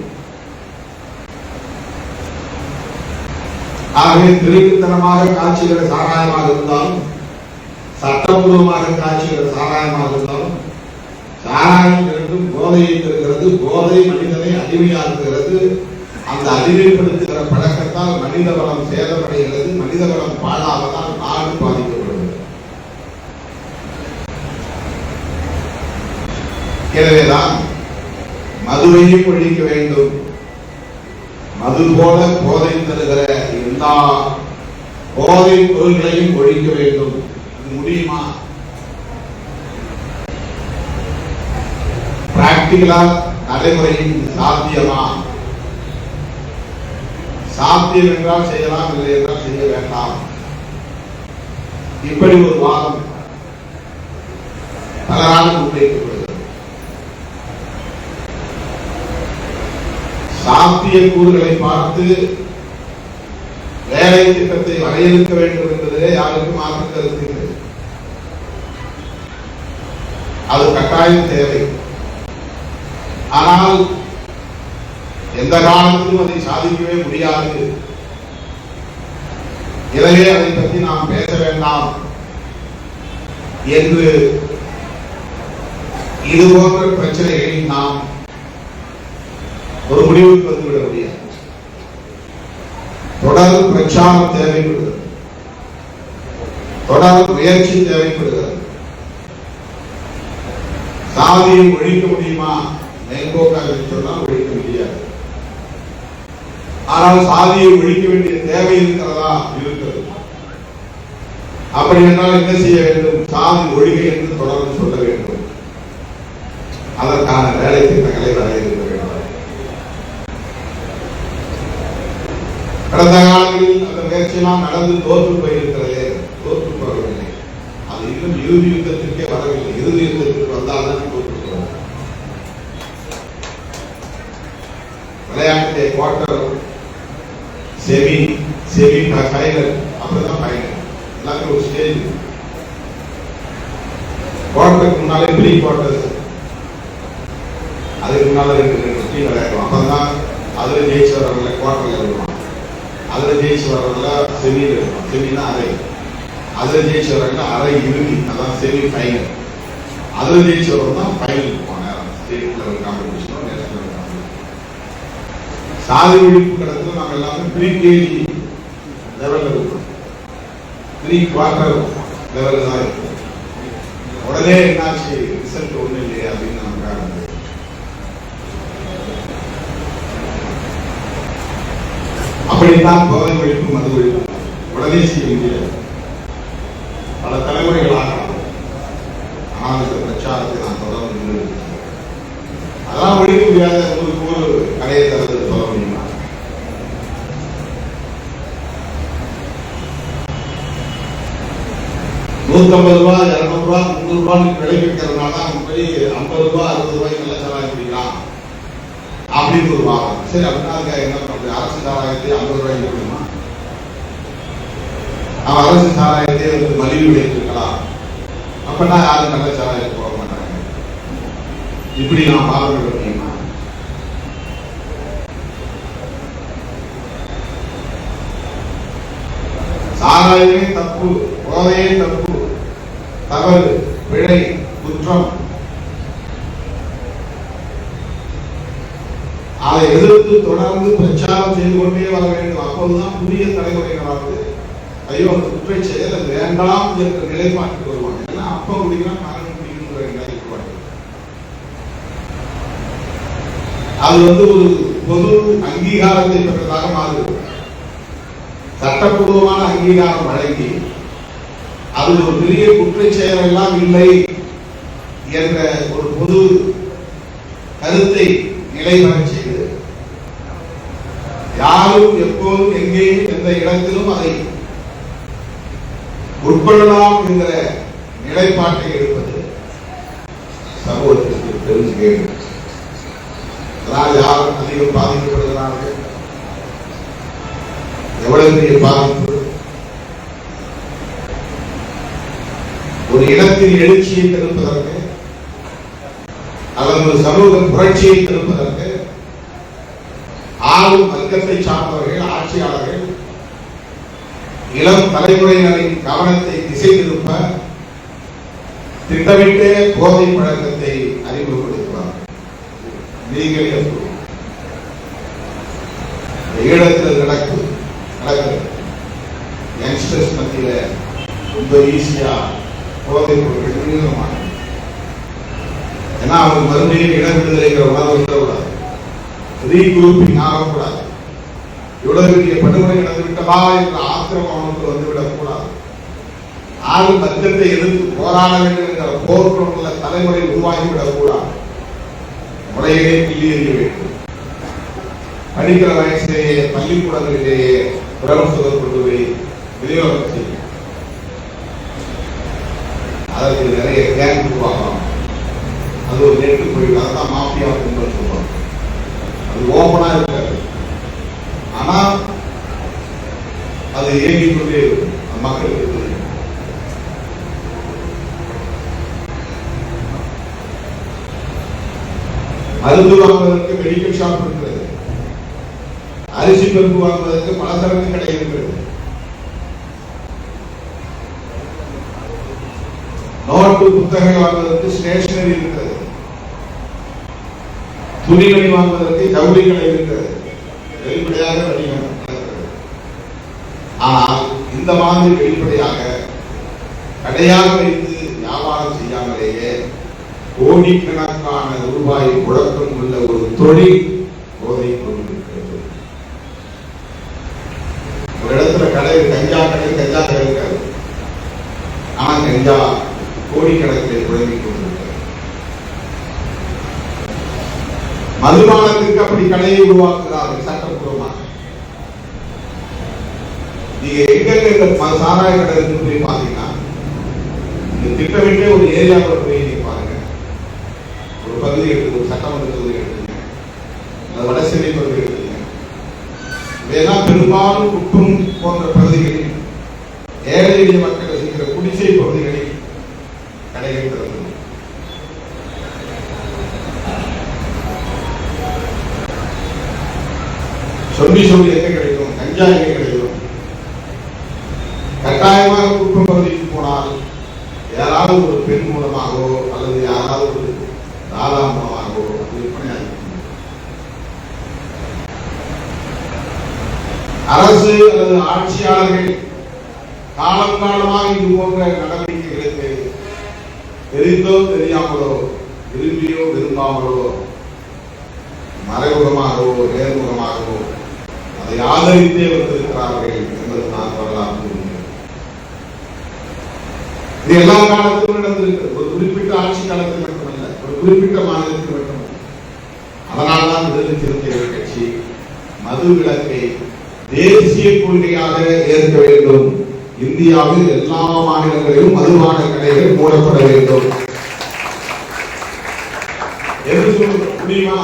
ஆகவே திருட்டுத்தனமாக காட்சிகிற சாராயமாக இருந்தாலும், சட்டபூர்வமாக காட்சிகிற சாராயமாக இருந்தாலும், சாராயம் இரண்டும் போதையை தருகிறது. போதை மனிதனை அடிமையாக்குகிறது. அந்த அடிமைப்படுத்துகிற பழக்கத்தால் மனித வளம் சேதமடைகிறது. மனித வளம் பாழாவதால் நாடு பாதிக்கப்படுகிறது. எனவேதான் மதுவையும் ஒழிக்க வேண்டும். மது போல போதை தருகிற எல்லா போதை பொருள்களையும் ஒழிக்க வேண்டும். இது முடியுமா? பிராக்டிகலா நடைமுறையில் சாத்தியமா? சாத்தியம் என்றால் செய்யலாம், இல்லை என்றால் செய்ய வேண்டாம். இப்படி ஒரு வாதம் பலரால் முன்வைக்கப்படுகிறது. சாத்திய கூறுகளை பார்த்து வேலை திட்டத்தை வரையறுக்க வேண்டும் என்பதிலே யாருக்கும் மாற்று கருத்து இல்லை. அது கட்டாயம் தேவை. ஆனால் எந்த காலத்திலும் அதை சாதிக்கவே முடியாது. எனவே அதை பற்றி நாம் பேச வேண்டாம் என்று இது போன்ற பிரச்சனைகளில் நாம் ஒரு முடிவுக்கு வந்துவிட முடியாது. தொடர் பிரச்சாரம் தேவைப்படுகிறது, தொடர் முயற்சி தேவைப்படுகிறது. சாதியை ஒழிக்க முடியுமா? மேம்போக்காக சொன்னால் ஒழிக்க முடியாது. ஆனால் சாதியை ஒழிக்க வேண்டிய தேவை இருக்கிறதா? இருக்கிறது. அப்படி என்றால் என்ன செய்ய வேண்டும்? சாதி ஒழிகை என்று தொடர்ந்து சொல்ல வேண்டும். அதற்கான வேலை திட்டங்களை வரையறுக்க வேண்டும். கடந்த காலங்களில் அந்த முயற்சியெல்லாம் நடந்து தோற்று போயிருக்கிறதே, தோற்று போகவில்லை. அது இன்னும் இறுதி யுத்தத்திற்கே வரவில்லை. இறுதி யுத்தத்திற்கு வந்தால்தான் தோற்று போகும். விளையாட்டு குவார்டர், செமி ஃபைனல், அப்படிதான் ஃபைனல். எல்லாத்தையும் ஒரு ஸ்டேஜ். குவார்டருக்கு முன்னாலே ப்ரீ குவார்டர், அதுக்கு முன்னால ரெண்டு டீம் விளையாடுவோம். அப்பதான் அதுல ஜெயிச்சு வரவங்கள குவார்டர்ல வருவாங்க, அதுல ஜெயிச்சு வரவங்கள செமியில் இருக்கும். செமினா அரை, அதுல ஜெயிச்சு வரவங்க அரை இறுதி, அதான் செமி ஃபைனல். அதுல ஜெயிச்சு வரவங்க தான் ஃபைனல் இருப்பாங்க. ஸ்டேட் லெவல் காம்படிஷனோ நேஷனல் லெவல் காம்படிஷன். சாதி ஒழிப்பு கடத்துல நாங்கள் எல்லாமே ப்ரீ கேஜி லெவலில் இருக்கோம், ப்ரீ குவார்டர் லெவலில் தான் இருக்கும். உடனே என்னாச்சு, ரிசல்ட் ஒன்றும் இல்லையே அப்படின்னு நமக்கு ஆரம்பிச்சு. அப்படித்தான் போதை ஒழிப்பு, மது ஒழிப்பு உடனே செய்ய முடியாது. பல தலைமுறைகள் ஆகலாம். ஆனால் இந்த பிரச்சாரத்தை நான் தொடர்ந்து அதெல்லாம் ஒழிக்க முடியாத ஒரு கடையை தரது சொல்ல முடியுமா? $150, $200, $300 விளைவிக்கிறதுனால தான் போய் $50, $60 நல்ல சாராயம் குடிக்கலாம் அப்படின்னு ஒரு வாரம். சரி, அப்படின்னா அதுக்காக என்ன பண்றது? அரசு சாராயத்தை $50 கொடுக்கணுமா? அவன் அரசு சாராயத்தை மலிவு விளைவிக்கலாம். அப்படின்னா யாரும் நல்ல சாராயத்தை போக மாட்டாங்க. இப்படி நான் பாருங்க முடியுமா? சாராய போதையே தப்பு, தவறு, பிழை, குற்றம். அதை எதிர்த்து தொடர்ந்து பிரச்சாரம் செய்து கொண்டே வர வேண்டும். அப்போதுதான் புதிய தலைமுறையினராவது ஐயோ அந்த குற்றை செயல் அது வேண்டாம் என்ற நிலைப்பாட்டுக்கு வருவாங்க. ஏன்னா அப்ப குடிக்கலாம் நானும் குடிக்கிற நிலைக்கு அது ஒரு பொது அங்கீகாரத்தை பெற்றதாக மாறுகிறது. சட்டப்பூர்வமான அங்கீகாரம் வழங்கி அது ஒரு பெரிய குற்றை செயல் எல்லாம் இல்லை என்ற ஒரு பொது கருத்தை நிலைவர செய்து யாரும் எப்போதும் எங்கேயும் எந்த இடத்திலும் அதை உட்கொள்ளலாம் என்கிற நிலைப்பாட்டை எடுப்பது சமூகத்திற்கு பெரும் கேடு. அதனால் யார் அதிகம் பாதிக்கப்படுகிறார்கள், எவ்வளவு பெரிய பாதிப்பு. ஒரு இடத்தில் எழுச்சியை தடுப்பதற்கு அல்லது ஒரு சமூக புரட்சியை தடுப்பதற்கு ஆளும் வர்க்கத்தை சார்ந்தவர்கள், ஆட்சியாளர்கள் இளம் தலைமுறையினரின் கவனத்தை திசை திருப்ப திட்டமிட்டே போதை பழக்கத்தை அறிமுகப்படுத்துவார். நீங்களே ஈழத்தில் நடக்கிறது யங்ஸ்டர்ஸ் மத்தியில ரொம்ப ஈஸியா போதை பொருட்கள் விநியோகமான. ஏன்னா அவங்க மறுபடியும் இட விடுதலைங்கிற உணர்வு வந்துடக்கூடாது, ரீகுரூப்பிங் ஆகக்கூடாது, இவ்வளவு பெரிய படுகொலை நடந்துவிட்டதா என்ற ஆத்திரம் அவனுக்கு வந்துவிடக்கூடாது. ஆளும் வர்க்கத்தை எதிர்த்து போராட வேண்டும் என்ற போர்க்குணமுள்ள தலைமுறை உருவாகிவிடக்கூடாது. முறையிலே கிள்ளி எறிய வேண்டும். படிக்கிற வயசிலேயே பள்ளிக்கூடங்களிலேயே பிரபுத்துவம் கொண்டு போய் விநியோகம் செய்யும். அதற்கு நிறைய கேங் உருவாகலாம். அது ஒரு நெட்டு போயிடும். அதுதான் மாஃபியா கும்பல் சொல்லுவாங்க. அது ஓப்பனா இருக்காது, ஆனா அது இயங்கிக் கொண்டே இருக்கும். மக்களுக்கு தெரியும். மருந்து வாங்குவதற்கு மெடிக்கல் ஷாப் இருக்கிறது, அரிசி பருப்பு வாங்குவதற்கு பலதரப்பு கடை இருக்கிறது, நோட்டு புத்தகங்கள் வாங்குவதற்கு ஸ்டேஷனரி இருக்கிறது, துணிமணி வாங்குவதற்கு ஜவுளி கடை இருக்கிறது. வெளிப்படையாக வணிகம் நடக்கிறது. ஆனால் இந்த மாதிரி வெளிப்படையாக கடையாக வைத்து வியாபாரம் செய்யாமலேயே கோடிக்கணக்கான ரூபாய் புழக்கம் உள்ள ஒரு தொழில் போதை கொண்டிருக்கிறது. ஒரு இடத்துல கடை கஞ்சா கடை இருக்காது, ஆனா கஞ்சா கோடிக்கணக்கில் புழங்கிக் கொண்டிருக்கிறது. மதுபானத்திற்கு அப்படி கடையை உருவாக்குகிறார்கள் சட்டப்பூர்வமாக. நீங்க எங்க சாராய கடை போய் பாத்தீங்கன்னா திட்டமிட்டே ஒரு ஏரியாவில் போய் நீங்க பாருங்க. ஒரு பகுதி எடுத்து ஒரு சட்டமன்ற தொகுதி எடுத்துங்க, வடசென்னை பகுதி எடுத்துங்க. இதெல்லாம் பெரும்பாலும் குற்றம் போன்ற பகுதிகளில் ஏழை எளிய மக்கள் வசிக்கிற குடிசை பகுதிகளில் கடைகள் திறந்து சொல்லி எங்க கிடைக்கும், கஞ்சா எங்க கிடைக்கும். கட்டாயமாக குற்றம் பகுதிக்கு போனால் யாராவது ஒரு பெண் மூலமாகவோ அல்லது யாராவது ஒரு தாதா மூலமாகவோ விற்பனையாகும். அரசு அல்லது ஆட்சியாளர்கள் காலம் காலமாக இது போன்ற நடவடிக்கைகளுக்கு தெரிந்தோ தெரியாமலோ விரும்பியோ விரும்பாமலோ மறைமுகமாகவோ நேர்முகமாகவோ அதை ஆதரித்தே வந்திருக்கிறார்கள் என்பது நான் வரலாறு. இது எல்லா காலத்திலும் நடந்திருக்கிறது. ஒரு குறிப்பிட்ட ஆட்சி காலத்தில் மட்டுமல்ல, ஒரு குறிப்பிட்ட மாநிலத்தில் மட்டுமல்ல. அதனால்தான் விடுதலை சிறுத்தைகள் கட்சி மது விலக்கை தேசிய கொள்கையாக ஏற்க வேண்டும். இந்தியாவில் எல்லா மாநிலங்களிலும் மதுபான கடைகள் மூடப்பட வேண்டும் என்று சொல்ல முடியுமா?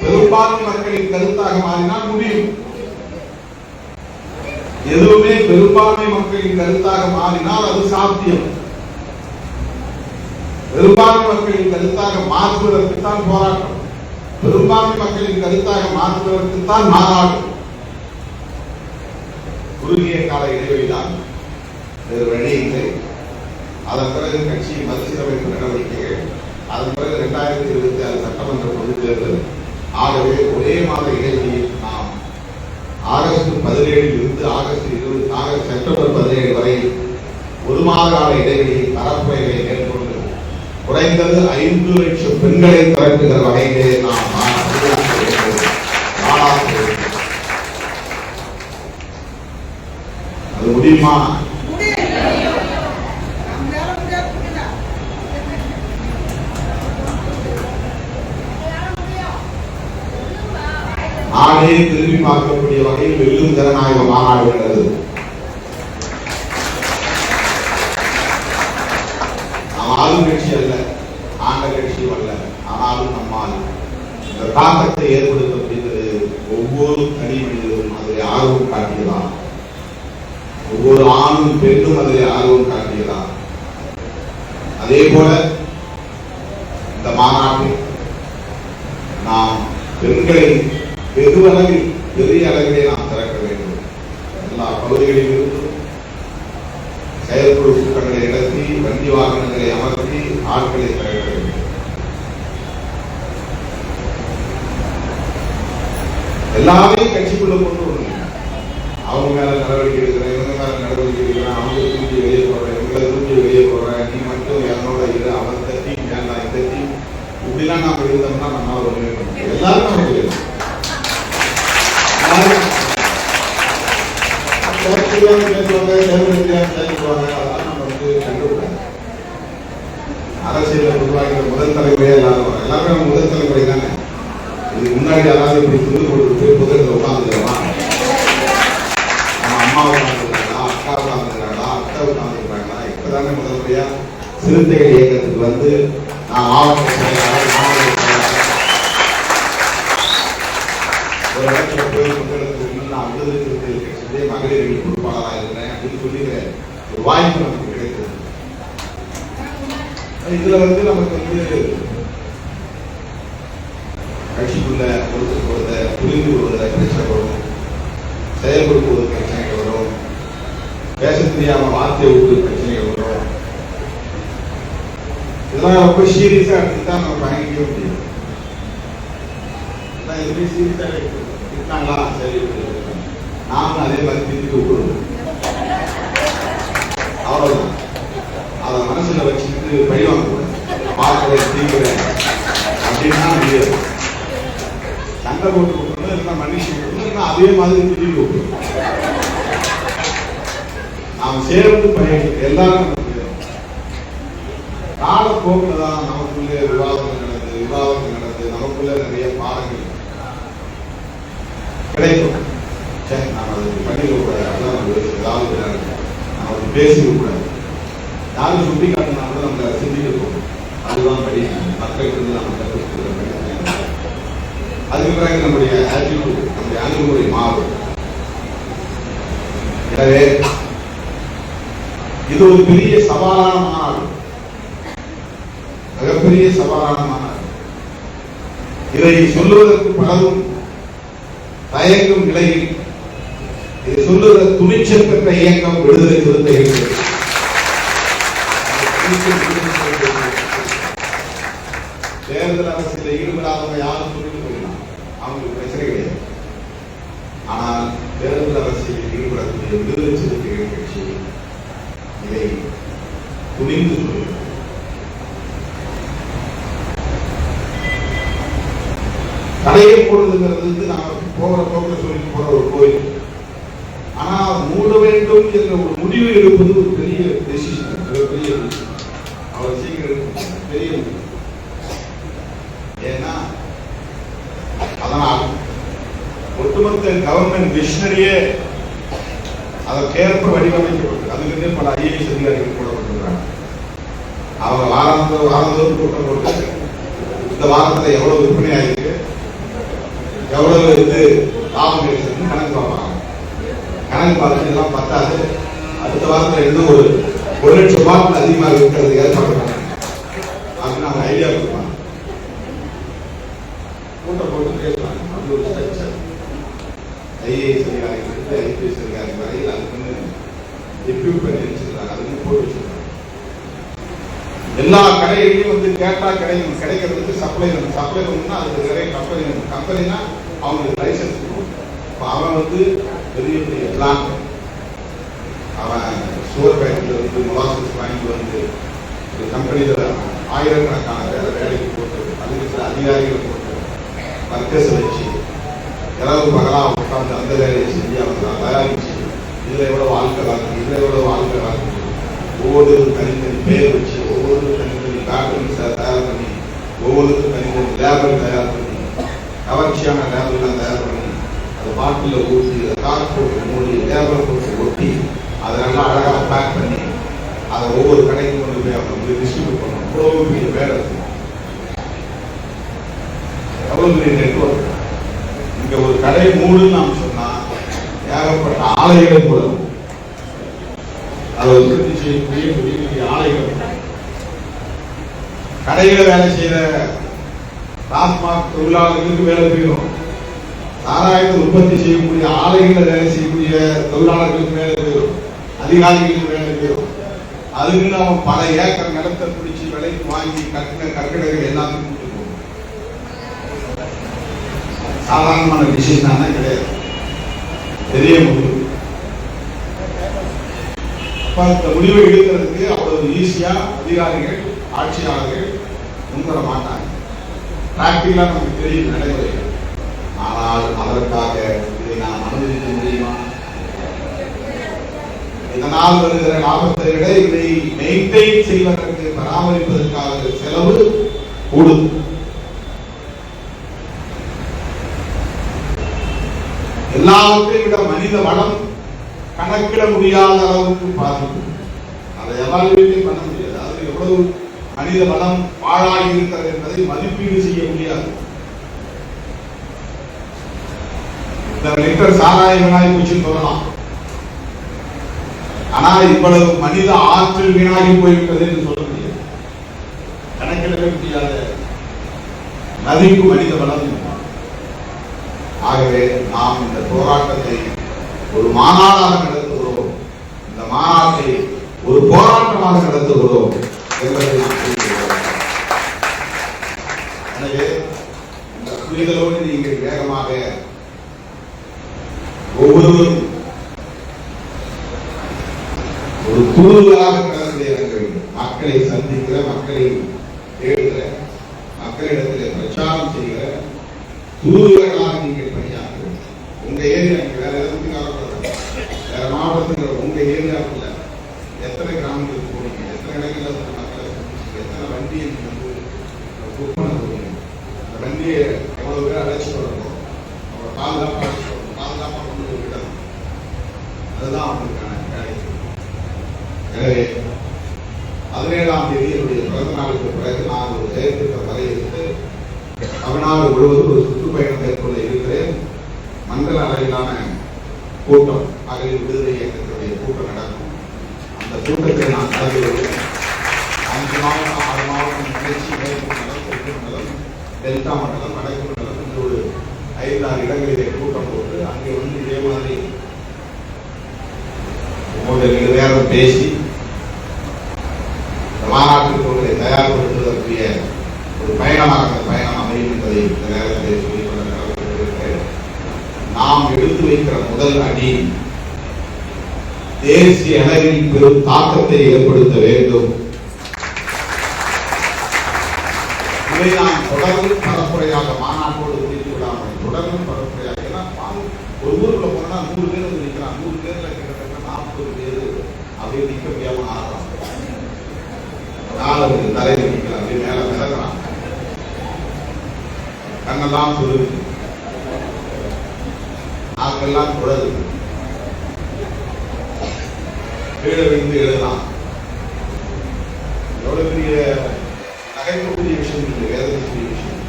பெரும்பான்மை மக்களின் கருத்தாக மாறினால் முடியும். எதுவுமே பெரும்பான்மை மக்களின் கருத்தாக மாறினால் அது சாத்தியம். பெரும்பான்மை மக்களின் கருத்தாக மாற்றுவதற்குத்தான் போராட்டம், பெரும்பான்மை மக்களின் கருத்தாக மாற்றுவதற்குத்தான் மாநாடு. குறுகிய கால இடைவெளிதான் வேறு வழி இல்லை. அதன் பிறகு கட்சி மறுசீரமைப்பு நடவடிக்கைகள், அதன் பிறகு 2026 சட்டமன்ற பொதுத் தேர்தல். ஆகவே ஒரே மாத இடைவெளியில் நாம் ஆகஸ்ட் 17 இருந்து செப்டம்பர் 17 வரை ஒரு மாத கால இடைவெளியில் பரப்புரைகளை மேற்கொண்டு குறைந்தது 5 லட்சம் பெண்களை திரட்டுகிற வகையிலே நாம் அது முடியுமா? நாடே திரும்பி பார்க்கக்கூடிய வகையில் வெல்லும் ஜனநாயக மாநாடு உள்ளது. ஆளும் கட்சி அல்ல, ஆண்ட கட்சியும் அல்ல. ஆனாலும் நம்மால் இந்த தாக்கத்தை ஏற்படுத்த முடிந்தது. ஒவ்வொரு தனி மனிதரும் அதில் ஆர்வம் காட்டியதான், ஒவ்வொரு ஆணும் பெண்ணும் அதில் ஆர்வம் காட்டியதான். அதே போல இந்த மாநாட்டில் நாம் பெண்களை வெகுவளவில் பெரிய அளவிலே நாம் திறக்க வேண்டும். எல்லா பகுதிகளில் இருந்தும் செயற்குழு கூட்டங்களை நடத்தி வண்டி வாகனங்களை அமர்த்தி ஆட்களை திறக்க வேண்டும். எல்லாரையும் கட்சிக்குள்ள கொண்டு வரணும். அவங்க மேல நடவடிக்கை எடுக்கிறேன், இவங்க மேல நடவடிக்கை எடுக்கிறேன், அவங்க தூக்கி வெளியே போடுறேன், இவங்களை தூக்கி வெளியே போடுறேன், நீ மட்டும் என்னோட இது அவன் தட்டி வேண்டாம் இந்த தட்டி இப்படிலாம் நாம இருந்தோம்னா நம்மளால ஒண்ணுமே பண்ண முடியும். எல்லாரும் நமக்கு அரசியல் உருவாகிற முதல் தலைமுறையா எல்லாருமே முதல் தலைமுறை தானே. இதுக்கு முன்னாடி யாராவது இப்படி துணி போட்டு புதற்ல உட்காந்துக்கிறோமா? நம்ம அம்மா உட்காந்துருக்காங்களா, அக்கா உட்காந்துருக்காங்களா, அத்தை உட்காந்துருக்காங்களா? இப்பதானே முதல் முறையா சிறுத்தைகள் இயக்கத்துக்கு வந்து நான் மாவட்ட செயலாளர், ஒரு இடத்துல போய் மக்களுக்கு நான் விடுதலை சிறுத்தைகள் கட்சியிலே மகளிர் பொறுப்பாளராக இருக்கிறேன் அப்படின்னு சொல்லிக்கிற ஒரு வாய்ப்பு நமக்கு கிடைத்தது. இதுல வந்து நமக்கு வந்து கட்சிக்குள்ள ஒருத்தர் புரிந்து கொள்வதில் பிரச்சனை வரும், செயல்படுத்துவது பிரச்சனைகள் வரும், பேச தெரியாம வார்த்தை விட்டு பிரச்சனைகள் வரும். இதெல்லாம் ரொம்ப சீரியஸா எடுத்துதான் நம்ம பயணிக்க முடியும். எதுவுமே சீரியஸா இருக்காங்களா? சரி, நாமளும் அதே மாதிரி திருப்பி விட்டுருவோம். அவ்வளவுதான். அதை மனசுல வச்சுக்கிட்டு பழிவாங்க கூடாது. பார்க்கிறேன் தீர்க்கிறேன் அப்படின்னா முடியாது. சண்டை போட்டு விட்டுறோம், இல்லைன்னா மன்னிச்சு விட்டுறோம், அதே மாதிரி திருப்பி விட்டுருவோம். நாம் சேர்ந்து பயணிக்கிறோம். எல்லாரும் காலப்போக்கில் தான் நமக்குள்ளே விவாதங்கள் நடந்து நமக்குள்ளே நிறைய பாடங்கள் கிடைக்கும். நாம் அதை பண்ணிடக்கூடாது, அதான் நாம் அதை பேசிடக்கூடாது. யாரும் சுட்டி காட்டினாலும் நம்ம சிந்திக்க போகும். அதுதான் படி மக்களுக்கு வந்து நம்ம கற்றுக்கிற படி. அதுக்கு பிறகு நம்முடைய ஆட்டிடியூட், நம்முடைய அணுகுமுறை மாறும். எனவே இது ஒரு பெரிய சவாலான மாநாடு, மிகப்பெரிய சவாலான மாநாடு. இதை சொல்லுவதற்கு பலரும் தயங்கும் நிலையில் இதை சொல்லுகிற துணிச்சல் பெற்ற இயக்கம் விடுதலை சிறுத்தைகள். தேர்தல் அரசியல் ஈடுபடாதவங்க யாரும் சொல்லிட்டு போயிடலாம், அவங்களுக்கு பிரச்சனை கிடையாது. ஆனால் தேர்தல் அரசியலில் ஈடுபடக்கூடிய விடுதலை சிறுத்தைகள் கட்சி இதை துணிந்து சொல்லுகிறது. தடையை போடுறதுங்கிறது நாம போகிற போக்கில் சொல்லிட்டு போற ஒரு கோயில். ஆனா மூட வேண்டும் என்ற ஒரு முடிவு எடுப்பது ஒரு பெரிய டெசிஷன், பெரிய அவர் சீக்கிரம் பெரிய. ஏன்னா அதனால் ஒட்டுமொத்த கவர்மெண்ட் மிஷனரியே அதற்கேற்ப வடிவமைக்கப்பட்டு அதுக்கு பல ஐஏஎஸ் அதிகாரிகள் போடப்பட்டிருக்கிறாங்க. அவங்க வாரந்தோறும் கூட்டம் போட்டு இந்த வாரத்தில் எவ்வளவு விற்பனை ஆயிருக்கு, எவ்வளவு இது லாபம் கிடைச்சதுன்னு கணக்கு பார்ப்பாங்க. கணக்கு பார்த்து எல்லாம் பத்தாது, அடுத்த வாரத்தில் இன்னும் ஒரு 1,00,000 ரூபாய்க்கு அதிகமாக இருக்கிறது ஏற்பாடு பண்ணாங்க அப்படின்னு அவங்க ஐடியா கொடுப்பாங்க. கூட்டம் போட்டு பேசுவாங்க. அது ஒரு ஸ்ட்ரக்சர். ஐஏஎஸ் அதிகாரிகள் ஐபிஎஸ் அதிகாரி வரையில் அதுக்குன்னு எக்யூப்மெண்ட் வச்சிருக்காங்க. எல்லா கடைகளையும் வந்து கேட்டா கிடைக்கிறதுக்கு சப்ளை பண்ணா அதுக்கு நிறைய கம்பெனினா அவங்களுக்கு லைசன்ஸ் கொடுக்கும். அவன் வந்து பெரிய பெரிய பிளான்ட், அவன் சோர் பேக்கெட்ல வந்து மொலாசஸ் வாங்கி வந்து ஒரு கம்பெனியில ஆயிரக்கணக்கான வேலைக்கு போட்டு அதுக்கு சில அதிகாரிகள் போட்டு வர்க்கர்ஸ் வச்சு இரவு பகலா உட்கார்ந்து அந்த வேலையை செஞ்சு அவங்க தயாரிச்சு இதுல எவ்வளவு ஆட்கள் ஆகுது, இதுல எவ்வளவு ஆட்கள் ஆகுது, ஒவ்வொருத்தரும் தனித்தனி பேர் வச்சு ஒவ்வொருத்தரும் தனித்தனி பேட்டர்ன்ஸ் தயார் பண்ணி ஒவ்வொருத்தரும் தனித்தனி லேபர் தயார் பண்ணி கவர்ச்சியான லேபர்லாம் தயார் பண்ணி அதை பாட்டில ஊற்றி அதை கார் போட்டு மூடி லேபர் போட்டு ஒட்டி அதை நல்லா அழகாக பேக் பண்ணி அதை ஒவ்வொரு கடைக்கும் கொண்டு போய் அவங்க வந்து டிஸ்ட்ரிபியூட் பண்ணணும். அவ்வளவு பெரிய வேலை இருக்கும், எவ்வளவு பெரிய நெட்வொர்க். இங்க ஒரு கடை மூடுன்னு நாம் சொன்னா ஏகப்பட்ட ஆலைகளை மூடணும். அதை உற்பத்தி செய்யக்கூடிய பெரிய பெரிய ஆலைகள், கடைகளை வேலை செய்யற டாஸ்மாக் தொழிலாளர்களுக்கு வேலை போயிடும். சாராயத்தை உற்பத்தி செய்யக்கூடிய ஆலைகளை வேலை செய்யக்கூடிய தொழிலாளர்களுக்கு வேலை போயிடும், அதிகாரிகளுக்கு வேலை போயிடும். அதுக்கு அவன் பல ஏக்கர் நிலத்தை பிடிச்சி விலைக்கு வாங்கி கட்டின கற்கடைகள் எல்லாத்துக்கும் கொடுக்கும். சாதாரணமான விஷயம் தானே கிடையாது, பெரிய முடிவு. அப்ப இந்த முடிவை எடுக்கிறதுக்கு அவ்வளவு ஈஸியா அதிகாரிகள் ஆட்சியாளர்கள் முன்வர மாட்டாங்க. பிராக்டிகலா நமக்கு தெரியும் நடைமுறைகள். ஆனால் அதற்காக இதை நாம் அனுமதிக்க முடியுமா? இதனால் வருகிற லாபத்தை விட இதை மெயின்டைன் செய்வதற்கு பராமரிப்பதற்காக செலவு கூடும். எல்லாவற்றையும் விட மனித வளம் கணக்கிட முடியாத அளவுக்கு பாதிப்பு. அதை எவாலுவேட் பண்ண முடியாது. அது எவ்வளவு மனித வளம் பாழாகி இருக்கிறது என்பதை மதிப்பீடு செய்ய முடியாது. இந்த லிட்டர் சாராயம் வீணாகி போச்சுன்னு சொல்லலாம், ஆனால் இவ்வளவு மனித ஆற்றல் வீணாகி போயிருக்கிறது என்று சொல்ல முடியாது. கணக்கிடவே முடியாத நதிக்கு மனித வளம். ஆகவே நாம் இந்த போராட்டத்தை ஒரு மாநாடாக நடத்துகிறோம், இந்த மாநாட்டை ஒரு போராட்டமாக நடத்துகிறோம் என்பதை நாம் புரிகிறோம். எனவே இந்த புரிதலோடு நீங்கள் வேகமாக ஒவ்வொருவரும் ஒரு குழுவாக கடந்து இறங்க வேண்டும். மக்களை சந்திக்கிற, மக்களை தேடுகிற, மக்களிடத்தில் பிரச்சாரம் செய்கிற குழுவாக நீங்கள் பணியாற்ற வேண்டும். உங்க ஏரியா வேற எதுவும் வேற மாவட்டத்தில் உங்க ஏரியாவில் எத்தனை கிராமங்களுக்கு போறீங்க, எத்தனை இடங்கள்ல மக்களை சந்திச்சு, எத்தனை வண்டியை வந்து புக் பண்ண போறீங்க, அந்த வண்டியை எவ்வளவு பேர் அழைச்சிட்டு வரணும், அவரை பாதுகாப்பாக அழைச்சிட்டு வரணும், பாதுகாப்பாக கொண்டு போய் விடணும். அதுதான் அவங்களுக்கான வேலை. எனவே 17ஆம் தேதி என்னுடைய பிறந்த நாளுக்கு பிறகு நான் ஒரு செயற்திட்டம் வரையறுத்து தமிழ்நாடு முழுவதும் ஒரு சுற்றுப்பயணம் மேற்கொள்ள இருக்கிறேன். மண்டல அளவிலான கூட்டம், மகளிர் விடுதலை இயக்கத்தினுடைய கூட்டம் நடக்கும். அந்த கூட்டத்தை நான் கலந்து கொள்வேன். 5 மாவட்டம் 6 மாவட்டம் நிகழ்ச்சி, மேற்கு மண்டலம், தெற்கு மண்டலம், டெல்டா மண்டலம், வடக்கு மண்டலம் என்று ஒரு 5-6 இடங்களிலே கூட்டம் போட்டு அங்கே வந்து இதே மாதிரி உங்களுடைய நேரம் பேசி மாநாட்டுக்கு உங்களை தயார்படுத்துவதற்குரிய ஒரு பயணமாக அந்த பயணம் அமையும் என்பதை இந்த நேரத்தில் சொல்லிக்கொள்ள கடமைப்பட்டிருக்கிறேன். நாம் எடுத்து வைக்கிற முதல் அடி தேசிய அளவில் பெரும் தாக்கத்தை ஏற்படுத்த வேண்டும். இதை நாம் தொடர்ந்து பரப்புரையாக மாநாட்டோடு முடித்து விடாமல் தொடர்ந்து பரப்புரையாக, ஏன்னா ஒரு ஊருக்குள்ள போனா 100 பேர் வந்து நிற்கிறான், 100 பேர்ல கிட்டத்தட்ட 40 பேர் அப்படியே நிற்க முடியாம ஆடுறான், தலைவர் நிற்கிறான், அப்படியே மேல மிதக்கிறான், கண்ணெல்லாம் சொல்லுது, நாக்கெல்லாம் குழது, கீழே விழுந்து எழுதலாம். எவ்வளவு பெரிய நகைக்கக்கூடிய விஷயம் இல்லை, வேதனைக்குரிய விஷயம்.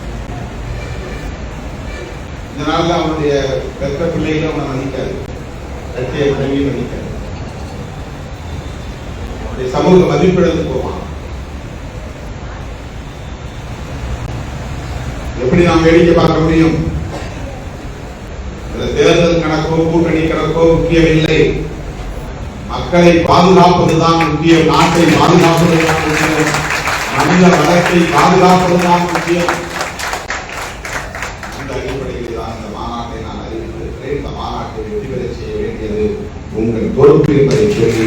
இந்த நாளில் அவனுடைய பெற்ற பிள்ளைகளும் அவனை மதிக்காது, கட்டிய மனைவியும் மதிக்காது, அவனுடைய சமூக மதிப்பிழந்து போவான். எப்படி நாம் வேடிக்கை பார்க்க முடியும்? தேர்தல் கணக்கோ கூட்டணி கணக்கோ முக்கியமில்லை, மக்களை பாதுகாப்பதுதான் முக்கியம், நாட்டை பாதுகாப்பதுதான் முக்கியம். மனித வளத்தை பாதுகாப்பதுதான் முக்கியம். அந்த அடிப்படையில் தான் இந்த மாநாட்டை நான் அறிவித்திருக்கிறேன். இந்த மாநாட்டை வெற்றி பெற செய்ய வேண்டியது உங்கள் பொறுப்பு என்பதை சொல்லி